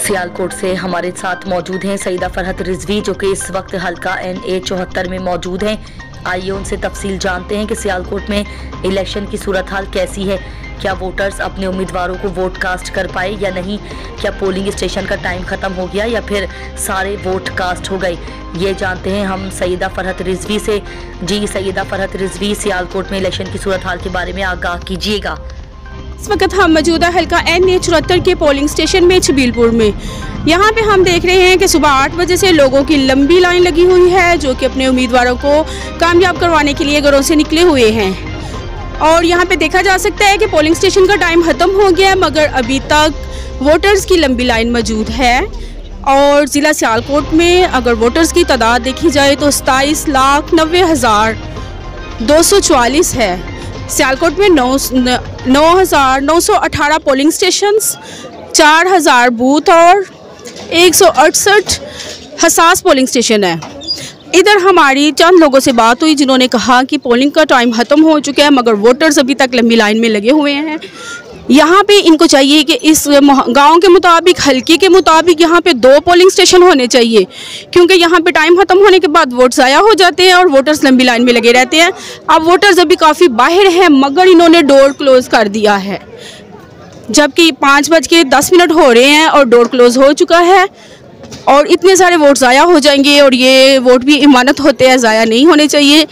सियालकोट से हमारे साथ मौजूद हैं सईदा फरहत रिजवी, जो कि इस वक्त हल्का NA 74 में मौजूद हैं। आइए उनसे तफसील जानते हैं कि सियालकोट में इलेक्शन की सूरत हाल कैसी है। क्या वोटर्स अपने उम्मीदवारों को वोट कास्ट कर पाए या नहीं? क्या पोलिंग स्टेशन का टाइम ख़त्म हो गया या फिर सारे वोट कास्ट हो गए? ये जानते हैं हम सईदा फरहत रिजवी से। जी सईदा फरहत रिजवी, सियालकोट में इलेक्शन की सूरत हाल के बारे में आगाह कीजिएगा। इस वक्त हम मौजूद है हल्का NA 74 के पोलिंग स्टेशन में छबीलपुर में। यहाँ पे हम देख रहे हैं कि सुबह 8 बजे से लोगों की लंबी लाइन लगी हुई है, जो कि अपने उम्मीदवारों को कामयाब करवाने के लिए घरों से निकले हुए हैं। और यहाँ पे देखा जा सकता है कि पोलिंग स्टेशन का टाइम ख़त्म हो गया है, मगर अभी तक वोटर्स की लंबी लाइन मौजूद है। और ज़िला सियालकोट में अगर वोटर्स की तादाद देखी जाए तो 27,90,244 है। सियालकोट में 9,918 पोलिंग स्टेशंस, 4,000 बूथ और 168 हसास पोलिंग स्टेशन है। इधर हमारी चंद लोगों से बात हुई जिन्होंने कहा कि पोलिंग का टाइम ख़त्म हो चुका है, मगर वोटर्स अभी तक लंबी लाइन में लगे हुए हैं। यहाँ पे इनको चाहिए कि इस गांव के मुताबिक, हल्के के मुताबिक यहाँ पे 2 पोलिंग स्टेशन होने चाहिए, क्योंकि यहाँ पे टाइम ख़त्म होने के बाद वोट ज़ाया हो जाते हैं और वोटर्स लंबी लाइन में लगे रहते हैं। अब वोटर्स अभी काफ़ी बाहर हैं, मगर इन्होंने डोर क्लोज़ कर दिया है, जबकि 5:10 हो रहे हैं और डोर क्लोज़ हो चुका है। और इतने सारे वोट ज़ाया हो जाएंगे, और ये वोट भी इमानत होते हैं, ज़ाया नहीं होने चाहिए।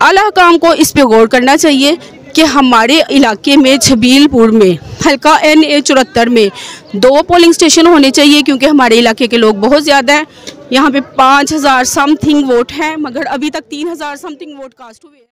आला हुकाम को इस पे गौर करना चाहिए कि हमारे इलाके में छबीलपुर में हल्का NA 74 में 2 पोलिंग स्टेशन होने चाहिए, क्योंकि हमारे इलाके के लोग बहुत ज़्यादा हैं। यहाँ पे 5,000 समथिंग वोट हैं, मगर अभी तक 3,000 समथिंग वोट कास्ट हुए हैं।